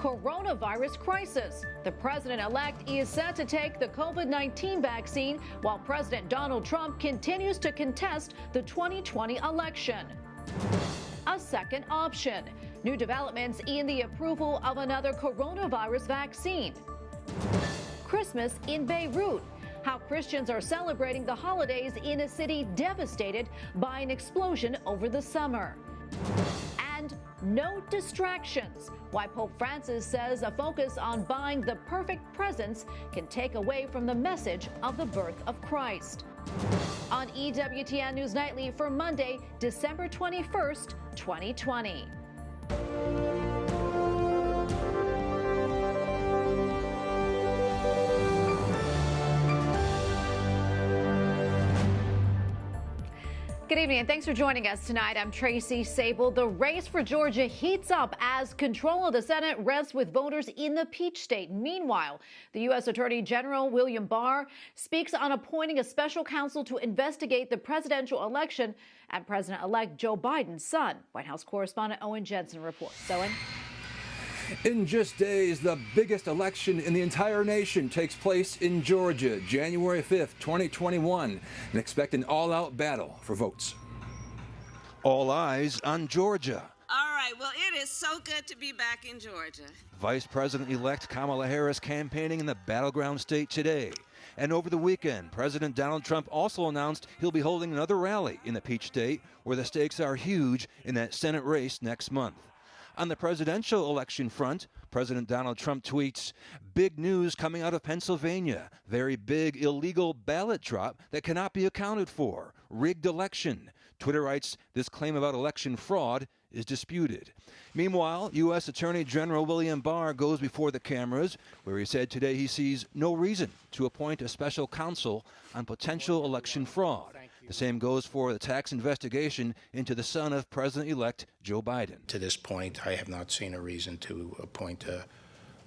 coronavirus crisis. The president-elect is set to take the COVID-19 vaccine while President Donald Trump continues to contest the 2020 election. A second option. New developments in the approval of another coronavirus vaccine. Christmas in Beirut. How Christians are celebrating the holidays in a city devastated by an explosion over the summer. And no distractions. Why Pope Francis says a focus on buying the perfect presents can take away from the message of the birth of Christ. On EWTN News Nightly for Monday, December 21st, 2020. Good evening and thanks for joining us tonight. I'm Tracy Sable. The race for Georgia heats up as control of the Senate rests with voters in the Peach State. Meanwhile, the U.S. Attorney General William Barr speaks on appointing a special counsel to investigate the presidential election and President-elect Joe Biden's son. White House correspondent Owen Jensen reports. Owen? In just days, the biggest election in the entire nation takes place in Georgia, January 5th, 2021, and expect an all-out battle for votes. All eyes on Georgia. All right, well, it is so good to be back in Georgia. Vice President-elect Kamala Harris campaigning in the battleground state today. And over the weekend, President Donald Trump also announced he'll be holding another rally in the Peach State, where the stakes are huge in that Senate race next month. On the presidential election front, President Donald Trump tweets, "Big news coming out of Pennsylvania. Very big illegal ballot drop that cannot be accounted for. Rigged election." Twitter writes, "This claim about election fraud is disputed." Meanwhile, U.S. Attorney General William Barr goes before the cameras, where he said today he sees no reason to appoint a special counsel on potential election fraud. The same goes for the tax investigation into the son of President-elect Joe Biden. To this point, I have not seen a reason to appoint a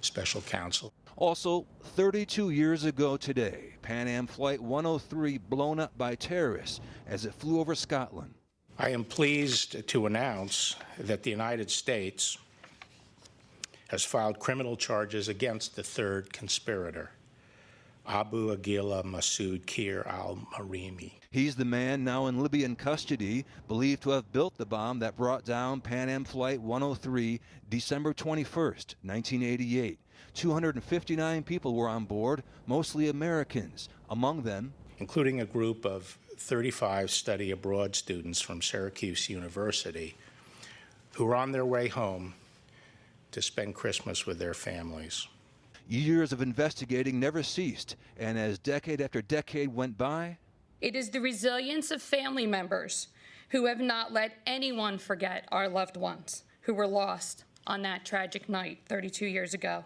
special counsel. Also, 32 years ago today, Pan Am Flight 103 blown up by terrorists as it flew over Scotland. I am pleased to announce that the United States has filed criminal charges against the third conspirator, Abu Aguila Masoud Kir al-Marimi. He's the man now in Libyan custody, believed to have built the bomb that brought down Pan Am Flight 103 December 21st, 1988. 259 people were on board, mostly Americans, among them including a group of 35 study abroad students from Syracuse University who were on their way home to spend Christmas with their families. Years of investigating never ceased, and as decade after decade went by, it is the resilience of family members who have not let anyone forget our loved ones who were lost on that tragic night 32 years ago.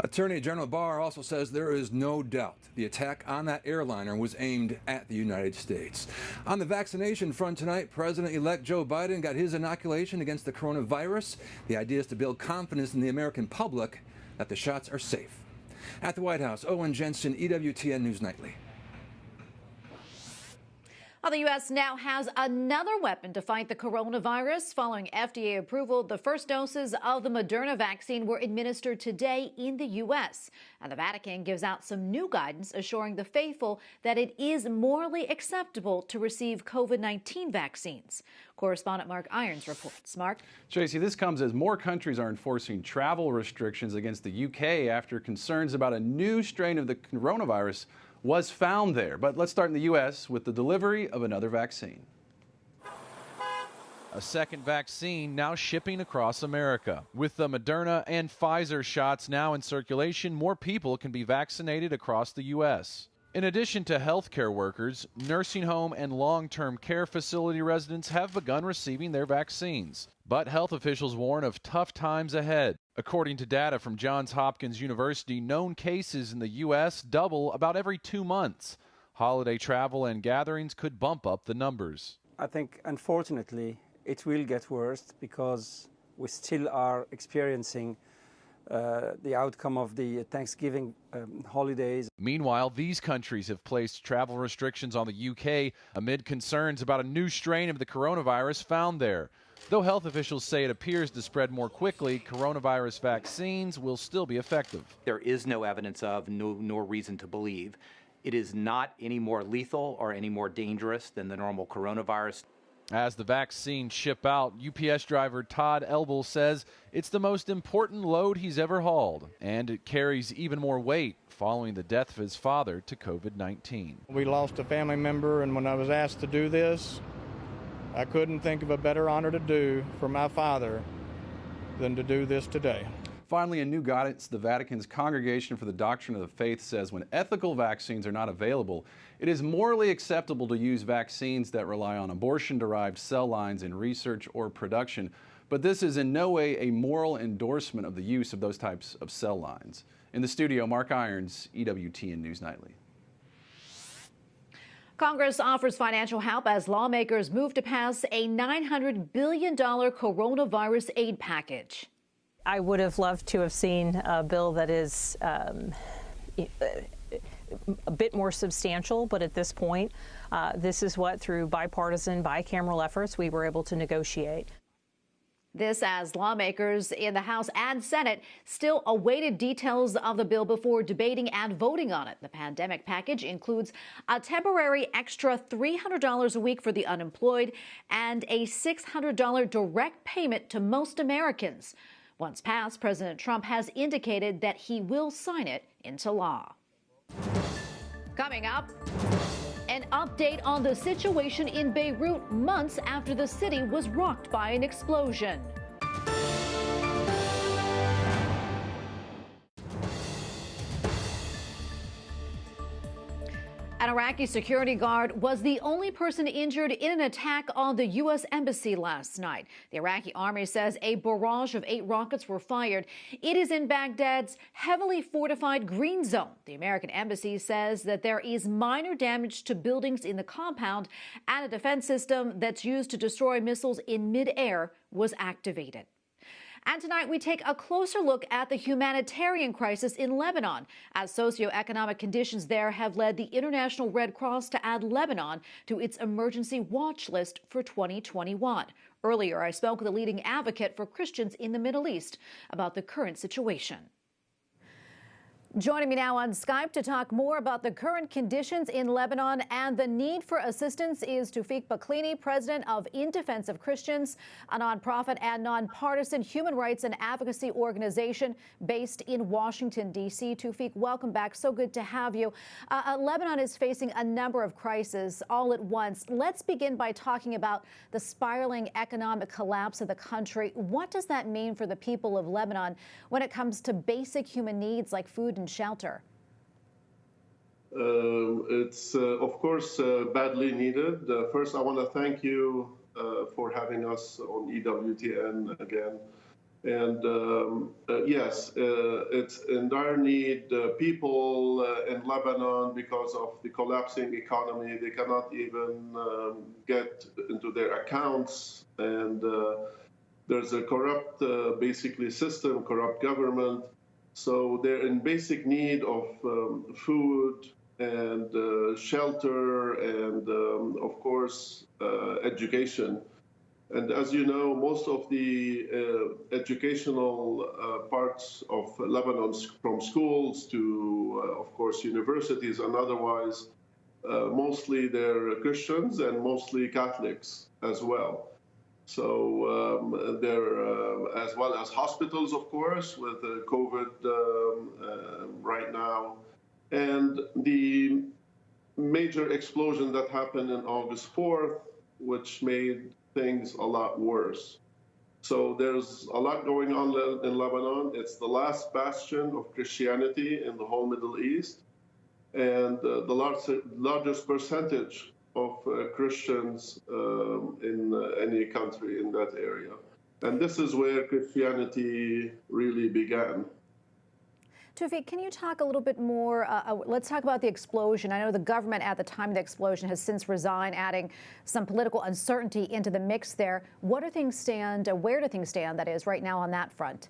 Attorney General Barr also says there is no doubt the attack on that airliner was aimed at the United States. On the vaccination front tonight, President-elect Joe Biden got his inoculation against the coronavirus. The idea is to build confidence in the American public that the shots are safe. At the White House, Owen Jensen, EWTN News Nightly. Well, the U.S. now has another weapon to fight the coronavirus. Following FDA approval, the first doses of the Moderna vaccine were administered today in the U.S. And the Vatican gives out some new guidance assuring the faithful that it is morally acceptable to receive COVID-19 vaccines. Correspondent Mark Irons reports. Mark? Tracy, this comes as more countries are enforcing travel restrictions against the UK after concerns about a new strain of the coronavirus was found there. But let's start in the U.S. with the delivery of another vaccine. A second vaccine now shipping across America. With the Moderna and Pfizer shots now in circulation, more people can be vaccinated across the U.S. In addition to healthcare workers, nursing home and long-term care facility residents have begun receiving their vaccines. But health officials warn of tough times ahead. According to data from Johns Hopkins University, known cases in the U.S. double about every 2 months. Holiday travel and gatherings could bump up the numbers. I think, unfortunately, it will get worse because we still are experiencing the outcome of the Thanksgiving holidays. Meanwhile, these countries have placed travel restrictions on the UK amid concerns about a new strain of the coronavirus found there. Though health officials say it appears to spread more quickly, coronavirus vaccines will still be effective. There is no evidence of, nor reason to believe, it is not any more lethal or any more dangerous than the normal coronavirus. As the vaccines ship out, UPS driver Todd Elbel says it's the most important load he's ever hauled, and it carries even more weight following the death of his father to COVID-19. We lost a family member, and when I was asked to do this, I couldn't think of a better honor to do for my father than to do this today. Finally, in new guidance, the Vatican's Congregation for the Doctrine of the Faith says when ethical vaccines are not available, it is morally acceptable to use vaccines that rely on abortion-derived cell lines in research or production. But this is in no way a moral endorsement of the use of those types of cell lines. In the studio, Mark Irons, EWTN News Nightly. Congress offers financial help as lawmakers move to pass a $900 billion coronavirus aid package. I would have loved to have seen a bill that is a bit more substantial, but at this point, this is what, through bipartisan, bicameral efforts, we were able to negotiate. This as lawmakers in the House and Senate still awaited details of the bill before debating and voting on it. The pandemic package includes a temporary extra $300 a week for the unemployed and a $600 direct payment to most Americans. Once passed, President Trump has indicated that he will sign it into law. Coming up, an update on the situation in Beirut months after the city was rocked by an explosion. An Iraqi security guard was the only person injured in an attack on the U.S. Embassy last night. The Iraqi army says a barrage of 8 rockets were fired. It is in Baghdad's heavily fortified Green Zone. The American embassy says that there is minor damage to buildings in the compound, and a defense system that's used to destroy missiles in midair was activated. And tonight we take a closer look at the humanitarian crisis in Lebanon, as socio-economic conditions there have led the International Red Cross to add Lebanon to its emergency watch list for 2021. Earlier, I spoke with a leading advocate for Christians in the Middle East about the current situation. Joining me now on Skype to talk more about the current conditions in Lebanon and the need for assistance is Toufic Baaklini, president of In Defense of Christians, a nonprofit and nonpartisan human rights and advocacy organization based in Washington, D.C. Toufic, welcome back. So good to have you. Lebanon is facing a number of crises all at once. Let's begin by talking about the spiraling economic collapse of the country. What does that mean for the people of Lebanon when it comes to basic human needs like food and shelter? It's, of course, badly needed. First, I want to thank you for having us on EWTN again. And yes, it's in dire need. People in Lebanon, because of the collapsing economy, they cannot even get into their accounts. And there's a corrupt, basically, system, corrupt government. So they're in basic need of food and shelter and, of course, education. And as you know, most of the educational parts of Lebanon, from schools to, of course, universities and otherwise, mostly they're Christians and mostly Catholics as well. So there, as well as hospitals, of course, with COVID right now. And the major explosion that happened on August 4th, which made things a lot worse. So there's a lot going on in Lebanon. It's the last bastion of Christianity in the whole Middle East, and the largest percentage of Christians in any country in that area. And this is where Christianity really began. Toufic, can you talk a little bit more? Let's talk about the explosion. I know the government at the time of the explosion has since resigned, adding some political uncertainty into the mix there. What do things stand, where do things stand, that is, right now on that front?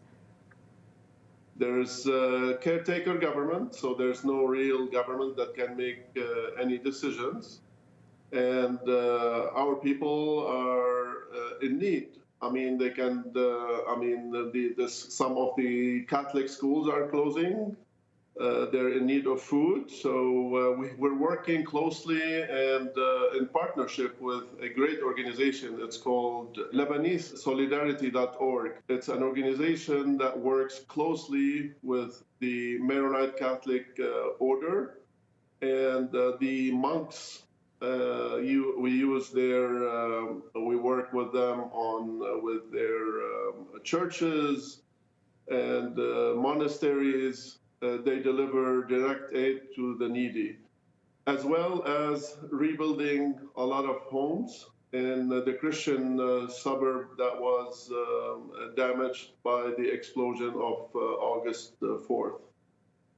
There's a caretaker government, so there's no real government that can make any decisions. And our people are in need I mean, they can. Some of the Catholic schools are closing. They're in need of food, so we're working closely and in partnership with a great organization. It's called Lebanese Solidarity.org. It's an organization that works closely with the Maronite Catholic Order and the monks. We work with them with their churches and monasteries. They deliver direct aid to the needy, as well as rebuilding a lot of homes in the Christian suburb that was damaged by the explosion of August 4th.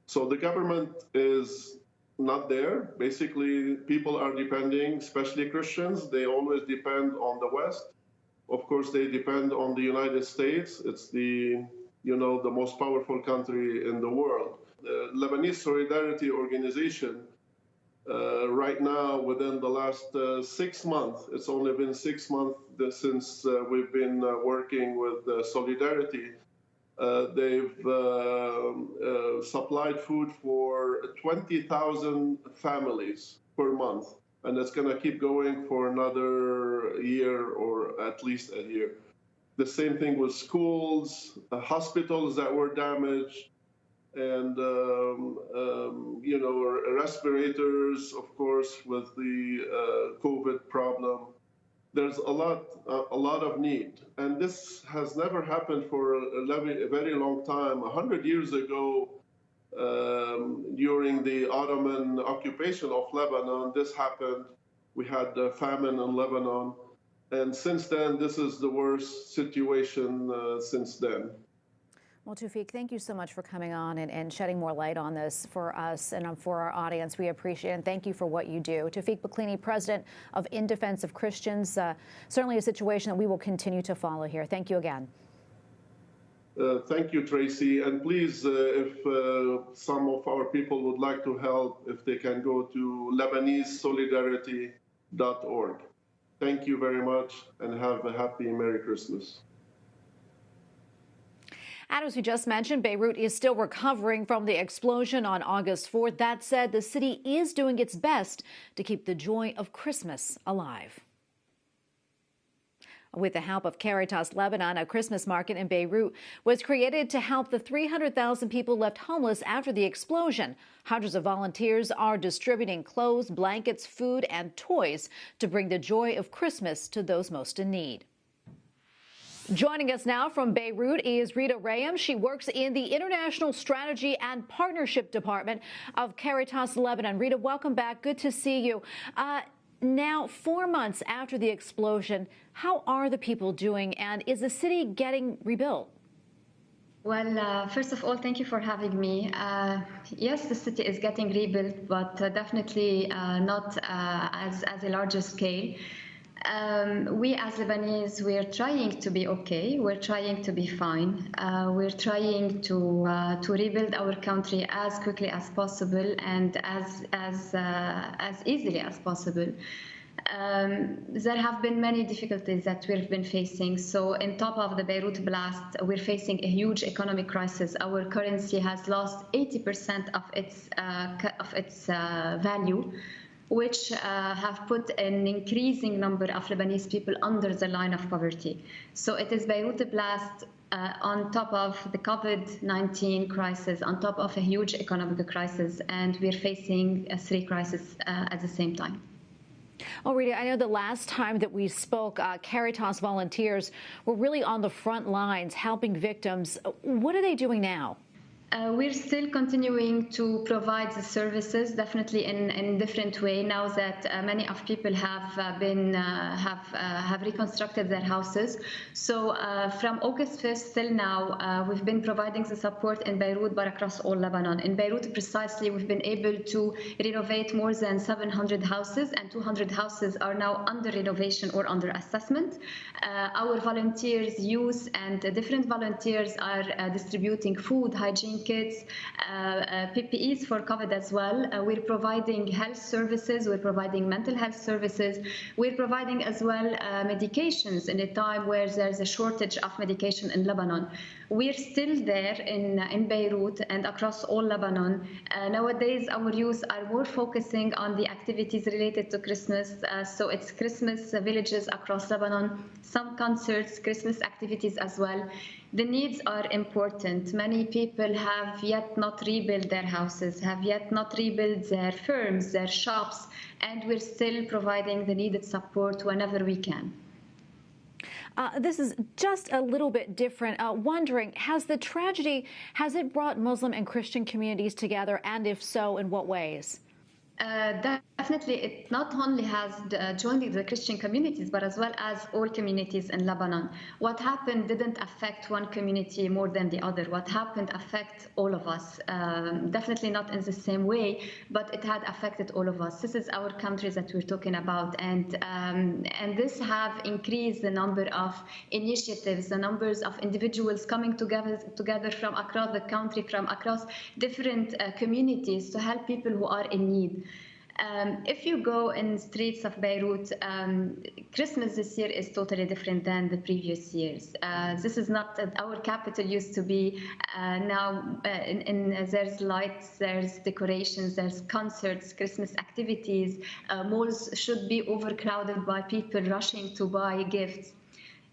So the government is not there. Basically, people are depending, especially Christians, they always depend on the West. Of course, they depend on the United States. It's the most powerful country in the world. The Lebanese Solidarity Organization, right now, within the last 6 months, it's only been 6 months since we've been working with Solidarity. They've supplied food for 20,000 families per month, and it's going to keep going for another year or at least a year. The same thing with schools, hospitals that were damaged, and respirators, of course, with the COVID problem. There's a lot of need, and this has never happened for a very long time. 100 years ago, during the Ottoman occupation of Lebanon, this happened. We had famine in Lebanon. And since then, this is the worst situation since then. Well, Toufic, thank you so much for coming on and shedding more light on this for us and for our audience. We appreciate it, and thank you for what you do. Toufic Baaklini, president of In Defense of Christians, certainly a situation that we will continue to follow here. Thank you again. Thank you, Tracy. And please, if some of our people would like to help, if they can go to LebaneseSolidarity.org. Thank you very much, and have a happy Merry Christmas. And as we just mentioned, Beirut is still recovering from the explosion on August 4th. That said, the city is doing its best to keep the joy of Christmas alive. With the help of Caritas Lebanon, a Christmas market in Beirut was created to help the 300,000 people left homeless after the explosion. Hundreds of volunteers are distributing clothes, blankets, food, and toys to bring the joy of Christmas to those most in need. Joining us now from Beirut is Rita Rhayem. She works in the International Strategy and Partnership Department of Caritas Lebanon. Rita, welcome back. Good to see you. Now, 4 months after the explosion, how are the people doing, and is the city getting rebuilt? Well, first of all, thank you for having me. Yes, the city is getting rebuilt, but definitely not as a larger scale. We as Lebanese, we're trying to be okay. We're trying to be fine. We're trying to rebuild our country as quickly as possible and as easily as possible. There have been many difficulties that we've been facing. So on top of the Beirut blast, we're facing a huge economic crisis. Our currency has lost 80% of its value, which have put an increasing number of Lebanese people under the line of poverty. So it is Beirut blast on top of the COVID-19 crisis, on top of a huge economic crisis, and we're facing 3 crises at the same time. Oh, Rita, I know the last time that we spoke, Caritas volunteers were really on the front lines helping victims. What are they doing now? We're still continuing to provide the services, definitely in a different way now that many of people have reconstructed their houses. So from August 1st till now, we've been providing the support in Beirut, but across all Lebanon. In Beirut, precisely, we've been able to renovate more than 700 houses, and 200 houses are now under renovation or under assessment. Our volunteers, youth, and different volunteers are distributing food, hygiene kits, PPEs for COVID as well. We're providing health services, we're providing mental health services, we're providing as well medications in a time where there's a shortage of medication in Lebanon. We're still there in Beirut and across all Lebanon. Nowadays, our youth are more focusing on the activities related to Christmas. So it's Christmas villages across Lebanon, some concerts, Christmas activities as well. The needs are important. Many people have yet not rebuilt their houses, have yet not rebuilt their firms, their shops, and we're still providing the needed support whenever we can. This is just a little bit different. Wondering, has the tragedy, has it brought Muslim and Christian communities together, and if so, in what ways? Definitely, it not only has joined the Christian communities, but as well as all communities in Lebanon. What happened didn't affect one community more than the other. What happened affected all of us. Definitely not in the same way, but it had affected all of us. This is our countries that we're talking about, and this have increased the number of initiatives, the numbers of individuals coming together from across the country, from across different communities to help people who are in need. If you go in streets of Beirut, Christmas this year is totally different than the previous years. This is not our capital used to be. Now there's lights, there's decorations, there's concerts, Christmas activities. Malls should be overcrowded by people rushing to buy gifts.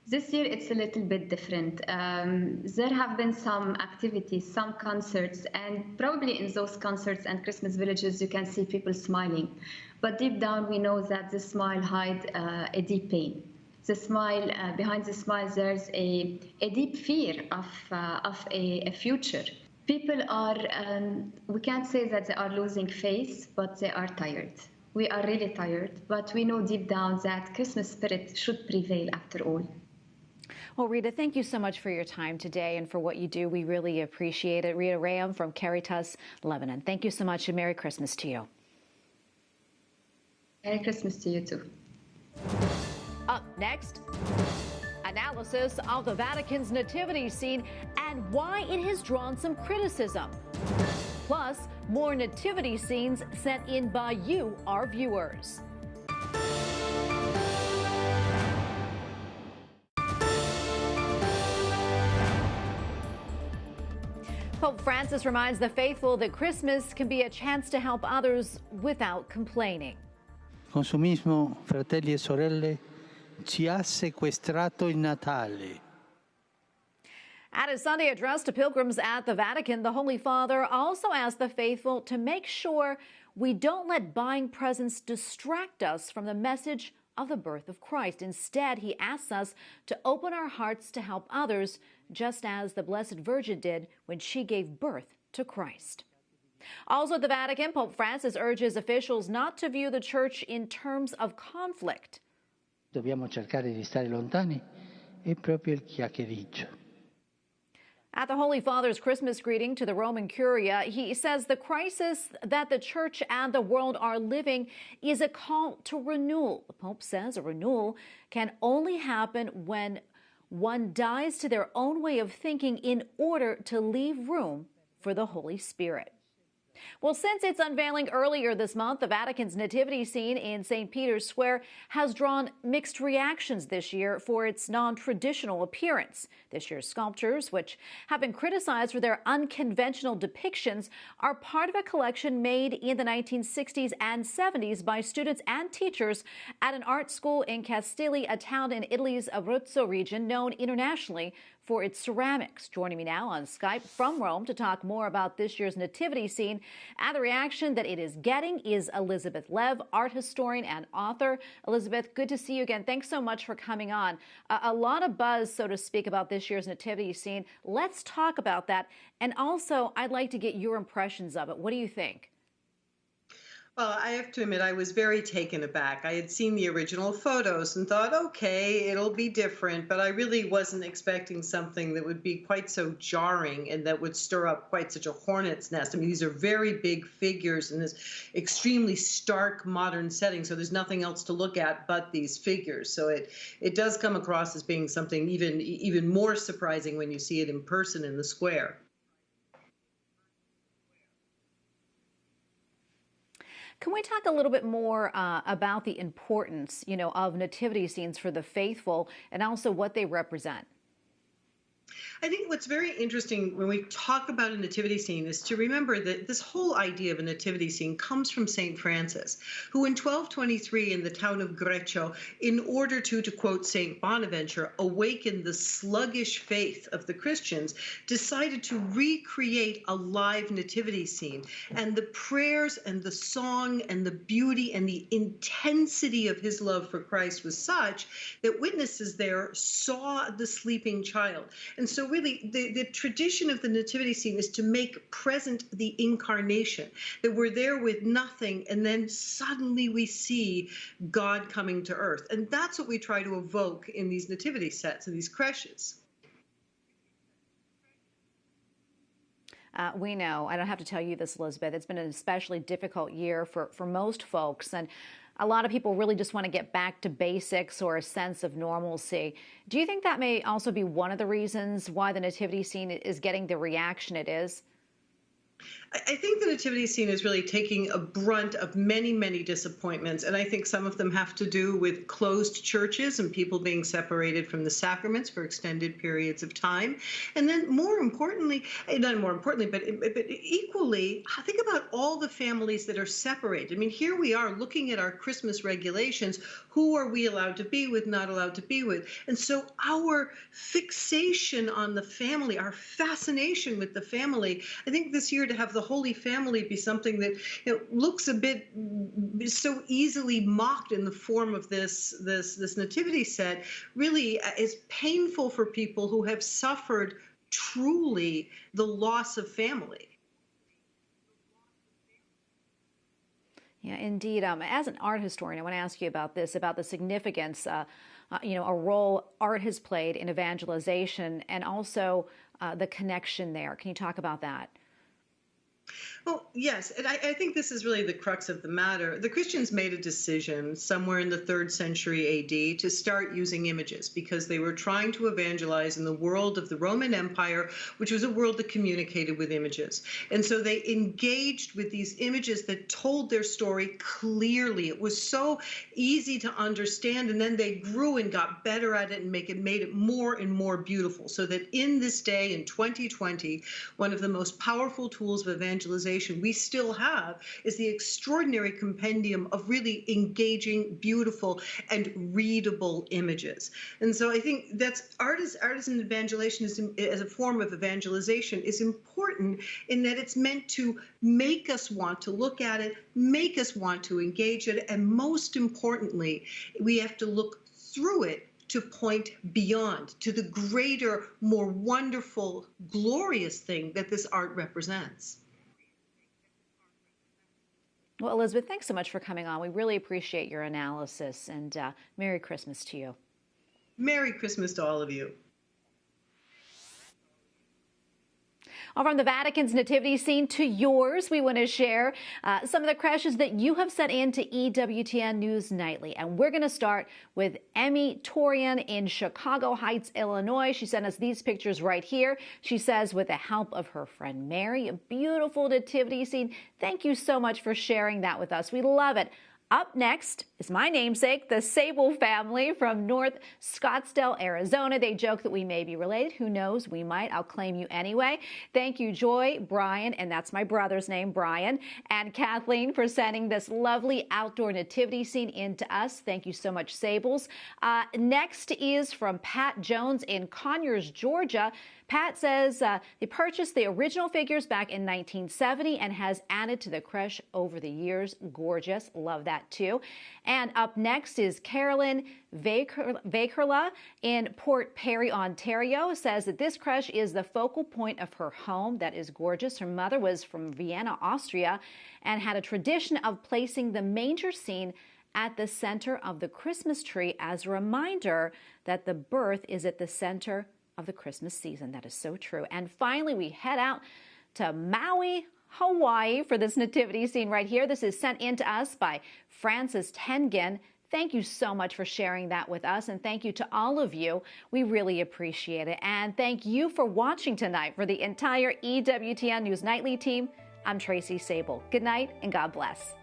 This year, it's a little bit different. There have been some activities, some concerts, and probably in those concerts and Christmas villages, you can see people smiling. But deep down, we know that the smile hides a deep pain. The smile, behind the smile, there's a deep fear of a future. People are, we can't say that they are losing faith, but they are tired. We are really tired, but we know deep down that Christmas spirit should prevail after all. Well, Rita, thank you so much for your time today and for what you do. We really appreciate it. Rita Rhayem from Caritas, Lebanon. Thank you so much, and Merry Christmas to you. Merry Christmas to you, too. Up next, analysis of the Vatican's nativity scene and why it has drawn some criticism. Plus, more nativity scenes sent in by you, our viewers. Pope Francis reminds the faithful that Christmas can be a chance to help others without complaining. Consumismo, fratelli e sorelle, ci ha sequestrato il Natale. At his Sunday address to pilgrims at the Vatican, the Holy Father also asked the faithful to make sure we don't let buying presents distract us from the message of the birth of Christ. Instead, he asks us to open our hearts to help others, just as the Blessed Virgin did when she gave birth to Christ. Also at the Vatican, Pope Francis urges officials not to view the Church in terms of conflict. Dobbiamo cercare di stare lontani, è proprio il chiacchiericcio. At the Holy Father's Christmas greeting to the Roman Curia, he says the crisis that the Church and the world are living is a call to renewal. The Pope says a renewal can only happen when one dies to their own way of thinking in order to leave room for the Holy Spirit. Well, since its unveiling earlier this month, the Vatican's nativity scene in St. Peter's Square has drawn mixed reactions this year for its non-traditional appearance. This year's sculptures, which have been criticized for their unconventional depictions, are part of a collection made in the 1960s and 70s by students and teachers at an art school in Castelli, a town in Italy's Abruzzo region known internationally for its ceramics. Joining me now on Skype from Rome to talk more about this year's nativity scene and the reaction that it is getting is Elizabeth Lev, art historian and author. Elizabeth, good to see you again. Thanks so much for coming on. A lot of buzz, so to speak, about this year's nativity scene. Let's talk about that. And also, I'd like to get your impressions of it. What do you think? Well, I have to admit, I was very taken aback. I had seen the original photos and thought, okay, it'll be different, but I really wasn't expecting something that would be quite so jarring and that would stir up quite such a hornet's nest. I mean, these are very big figures in this extremely stark modern setting, so there's nothing else to look at but these figures. So it does come across as being something even more surprising when you see it in person in the square. Can we talk a little bit more about the importance, of nativity scenes for the faithful and also what they represent? I think what's very interesting when we talk about a nativity scene is to remember that this whole idea of a nativity scene comes from St. Francis, who in 1223 in the town of Greccio, in order to quote St. Bonaventure, awaken the sluggish faith of the Christians, decided to recreate a live nativity scene. And the prayers and the song and the beauty and the intensity of his love for Christ was such that witnesses there saw the sleeping child. And so really, the tradition of the nativity scene is to make present the incarnation, that we're there with nothing, and then suddenly we see God coming to earth. And that's what we try to evoke in these nativity sets and these creches. We know, I don't have to tell you this, Elizabeth, it's been an especially difficult year for most folks. And a lot of people really just want to get back to basics or a sense of normalcy. Do you think that may also be one of the reasons why the nativity scene is getting the reaction it is? I think the nativity scene is really taking a brunt of many, many disappointments. And I think some of them have to do with closed churches and people being separated from the sacraments for extended periods of time. And then more importantly, not more importantly, but equally, think about all the families that are separated. I mean, here we are looking at our Christmas regulations. Who are we allowed to be with, not allowed to be with? And so our fixation on the family, our fascination with the family, I think this year to have the Holy Family be something that looks a bit so easily mocked in the form of this nativity set really is painful for people who have suffered truly the loss of family. Yeah, indeed. As an art historian, I want to ask you about this, about the significance, a role art has played in evangelization and also the connection there. Can you talk about that? Well, yes, and I think this is really the crux of the matter. The Christians made a decision somewhere in the 3rd century AD to start using images because they were trying to evangelize in the world of the Roman Empire, which was a world that communicated with images. And so they engaged with these images that told their story clearly. It was so easy to understand, and then they grew and got better at it and made it more and more beautiful. So that in this day, in 2020, one of the most powerful tools of evangelization we still have is the extraordinary compendium of really engaging, beautiful, and readable images. And so I think that's artisan evangelization as a form of evangelization is important in that it's meant to make us want to look at it, make us want to engage it, and most importantly, we have to look through it to point beyond, to the greater, more wonderful, glorious thing that this art represents. Well, Elizabeth, thanks so much for coming on. We really appreciate your analysis, and Merry Christmas to you. Merry Christmas to all of you. From the Vatican's nativity scene to yours, we want to share some of the creches that you have sent in to EWTN News Nightly. And we're going to start with Emmy Torian in Chicago Heights, Illinois. She sent us these pictures right here. She says, with the help of her friend Mary, a beautiful nativity scene. Thank you so much for sharing that with us. We love it. Up next is my namesake, the Sable family from North Scottsdale, Arizona. They joke that we may be related. Who knows? We might. I'll claim you anyway. Thank you, Joy, Brian, and that's my brother's name, Brian, and Kathleen for sending this lovely outdoor nativity scene in to us. Thank you so much, Sables. Next is from Pat Jones in Conyers, Georgia. Pat says they purchased the original figures back in 1970 and has added to the creche over the years. Gorgeous. Love that too. And up next is Carolyn Vakerla in Port Perry, Ontario. Says that this creche is the focal point of her home. That is gorgeous. Her mother was from Vienna, Austria, and had a tradition of placing the manger scene at the center of the Christmas tree as a reminder that the birth is at the center of the Christmas season. That is so true. And finally, we head out to Maui, Hawaii for this nativity scene right here. This is sent in to us by Francis Tengen. Thank you so much for sharing that with us, and thank you to all of you. We really appreciate it. And thank you for watching tonight. For the entire EWTN News Nightly team, I'm Tracy Sable. Good night and God bless.